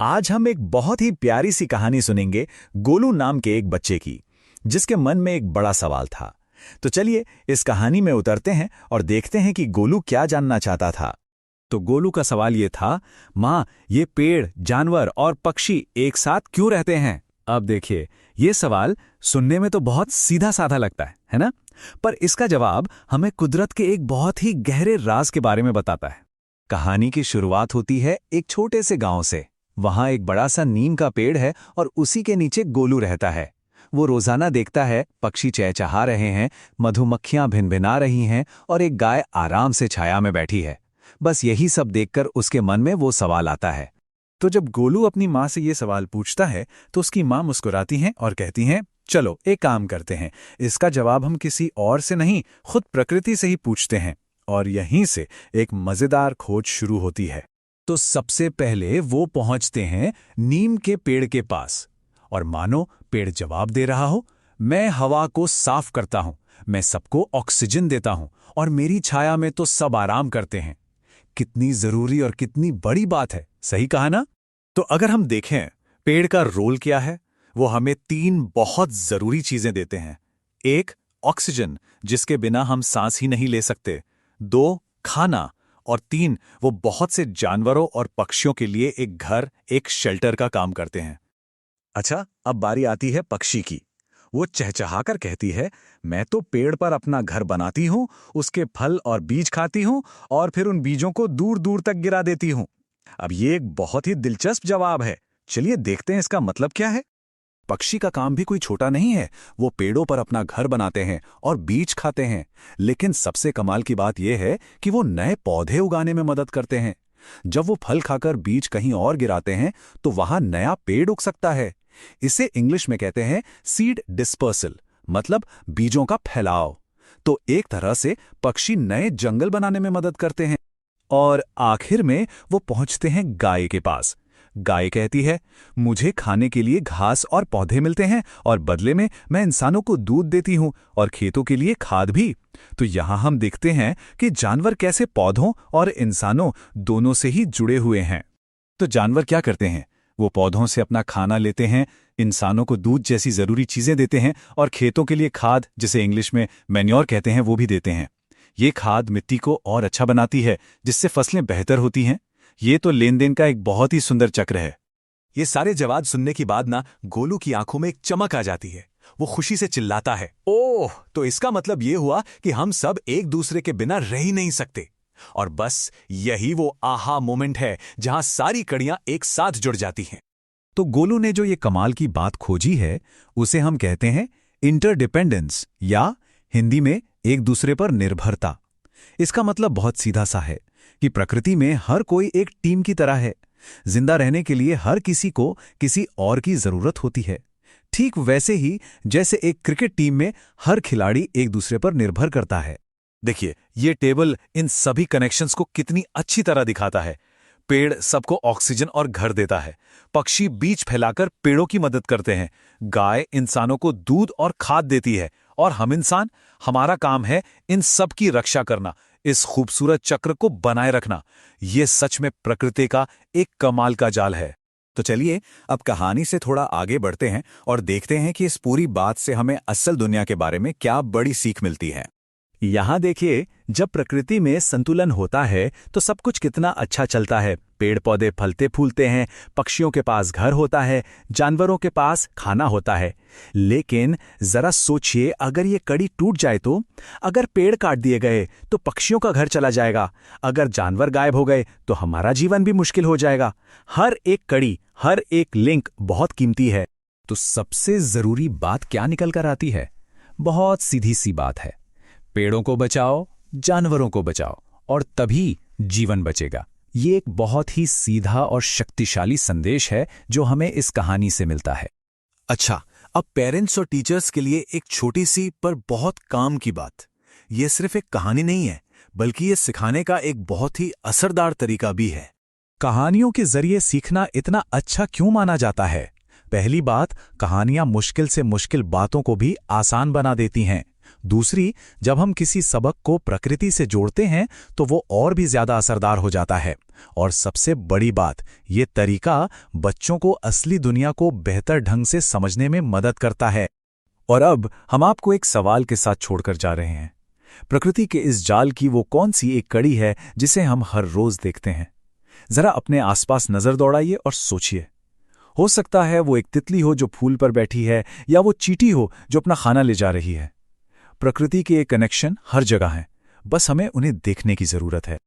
आज हम एक बहुत ही प्यारी सी कहानी सुनेंगे गोलू नाम के एक बच्चे की, जिसके मन में एक बड़ा सवाल था। तो चलिए इस कहानी में उतरते हैं और देखते हैं कि गोलू क्या जानना चाहता था। तो गोलू का सवाल ये था, माँ, ये पेड़, जानवर और पक्षी एक साथ क्यों रहते हैं? अब देखिए, ये सवाल सुनने में तो बहुत सीधा साधा लगता है ना? पर इसका जवाब हमें कुदरत के एक बहुत ही गहरे राज के बारे में बताता है। कहानी की शुरुआत होती है एक छोटे से गांव से। वहां एक बड़ा सा नीम का पेड़ है और उसी के नीचे गोलू रहता है। वो रोजाना देखता है पक्षी चहचहा रहे हैं, मधुमक्खियां भिनभिना रही हैं और एक गाय आराम से छाया में बैठी है। बस यही सब देखकर उसके मन में वो सवाल आता है। तो जब गोलू अपनी माँ से ये सवाल पूछता है तो उसकी माँ मुस्कुराती हैं और कहती हैं, चलो एक काम करते हैं, इसका जवाब हम किसी और से नहीं, खुद प्रकृति से ही पूछते हैं। और यहीं से एक मजेदार खोज शुरू होती है। तो सबसे पहले वो पहुंचते हैं नीम के पेड़ के पास और मानो पेड़ जवाब दे रहा हो, मैं हवा को साफ करता हूं, मैं सबको ऑक्सीजन देता हूं और मेरी छाया में तो सब आराम करते हैं। कितनी जरूरी और कितनी बड़ी बात है, सही कहा ना? तो अगर हम देखें पेड़ का रोल क्या है, वो हमें 3 बहुत जरूरी चीजें देते हैं। 1, ऑक्सीजन, जिसके बिना हम सांस ही नहीं ले सकते। 2, खाना। और 3, वो बहुत से जानवरों और पक्षियों के लिए एक घर, एक शेल्टर का काम करते हैं। अच्छा, अब बारी आती है पक्षी की। वो चहचहाकर कहती है, मैं तो पेड़ पर अपना घर बनाती हूँ, उसके फल और बीज खाती हूँ और फिर उन बीजों को दूर दूर तक गिरा देती हूँ। अब ये एक बहुत ही दिलचस्प जवाब है। चलिए देखते हैं इसका मतलब क्या है। पक्षी का काम भी कोई छोटा नहीं है। वो पेड़ों पर अपना घर बनाते हैं और बीज खाते हैं। लेकिन सबसे कमाल की बात यह है कि वो नए पौधे उगाने में मदद करते हैं। जब वो फल खाकर बीज कहीं और गिराते हैं तो वहां नया पेड़ उग सकता है। इसे इंग्लिश में कहते हैं सीड डिस्पर्सल, मतलब बीजों का फैलाव। तो एक तरह से पक्षी नए जंगल बनाने में मदद करते हैं। और आखिर में वो पहुंचते हैं गाय के पास। गाय कहती है, मुझे खाने के लिए घास और पौधे मिलते हैं और बदले में मैं इंसानों को दूध देती हूं और खेतों के लिए खाद भी। तो यहां हम देखते हैं कि जानवर कैसे पौधों और इंसानों दोनों से ही जुड़े हुए हैं। तो जानवर क्या करते हैं? वो पौधों से अपना खाना लेते हैं, इंसानों को दूध जैसी जरूरी चीजें देते हैं और खेतों के लिए खाद, जिसे इंग्लिश में मैन्योर कहते हैं, वो भी देते हैं। ये खाद मिट्टी को और अच्छा बनाती है, जिससे फसलें बेहतर होती हैं। ये तो लेन देन का एक बहुत ही सुंदर चक्र है। ये सारे जवाब सुनने के बाद ना गोलू की आंखों में एक चमक आ जाती है। वो खुशी से चिल्लाता है, ओह, तो इसका मतलब ये हुआ कि हम सब एक दूसरे के बिना रह ही नहीं सकते। और बस यही वो आहा मोमेंट है जहां सारी कड़ियां एक साथ जुड़ जाती हैं। तो गोलू ने जो ये कमाल की बात खोजी है, उसे हम कहते हैं इंटरडिपेंडेंस, या हिंदी में एक दूसरे पर निर्भरता। इसका मतलब बहुत सीधा सा है कि प्रकृति में हर कोई एक टीम की तरह है। जिंदा रहने के लिए हर किसी को किसी और की जरूरत होती है। ठीक वैसे ही जैसे एक क्रिकेट टीम में हर खिलाड़ी एक दूसरे पर निर्भर करता है। देखिए, ये टेबल इन सभी कनेक्शंस को कितनी अच्छी तरह दिखाता है। पेड़ सबको ऑक्सीजन और घर देता है, पक्षी बीज फैलाकर पेड़ों की मदद करते हैं, गाय इंसानों को दूध और खाद देती है, और हम इंसान, हमारा काम है इन सब की रक्षा करना, इस खूबसूरत चक्र को बनाए रखना। यह सच में प्रकृति का एक कमाल का जाल है। तो चलिए अब कहानी से थोड़ा आगे बढ़ते हैं और देखते हैं कि इस पूरी बात से हमें असल दुनिया के बारे में क्या बड़ी सीख मिलती है। यहां देखिए, जब प्रकृति में संतुलन होता है तो सब कुछ कितना अच्छा चलता है। पेड़ पौधे फलते फूलते हैं, पक्षियों के पास घर होता है, जानवरों के पास खाना होता है। लेकिन जरा सोचिए, अगर ये कड़ी टूट जाए तो? अगर पेड़ काट दिए गए तो पक्षियों का घर चला जाएगा, अगर जानवर गायब हो गए तो हमारा जीवन भी मुश्किल हो जाएगा। हर एक कड़ी, हर एक लिंक बहुत कीमती है। तो सबसे जरूरी बात क्या निकल कर आती है? बहुत सीधी सी बात है, पेड़ों को बचाओ, जानवरों को बचाओ, और तभी जीवन बचेगा। ये एक बहुत ही सीधा और शक्तिशाली संदेश है जो हमें इस कहानी से मिलता है। अच्छा, अब पेरेंट्स और टीचर्स के लिए एक छोटी सी पर बहुत काम की बात। ये सिर्फ एक कहानी नहीं है, बल्कि ये सिखाने का एक बहुत ही असरदार तरीका भी है। कहानियों के जरिए सीखना इतना अच्छा क्यों माना जाता है? पहली बात, कहानियां मुश्किल से मुश्किल बातों को भी आसान बना देती हैं। दूसरी, जब हम किसी सबक को प्रकृति से जोड़ते हैं तो वो और भी ज्यादा असरदार हो जाता है। और सबसे बड़ी बात, ये तरीका बच्चों को असली दुनिया को बेहतर ढंग से समझने में मदद करता है। और अब हम आपको एक सवाल के साथ छोड़कर जा रहे हैं। प्रकृति के इस जाल की वो कौन सी एक कड़ी है जिसे हम हर रोज देखते हैं? जरा अपने आसपास नजर दौड़ाइए और सोचिए। हो सकता है वो एक तितली हो जो फूल पर बैठी है, या वो चींटी हो जो अपना खाना ले जा रही है। प्रकृति के ये कनेक्शन हर जगह हैं, बस हमें उन्हें देखने की जरूरत है।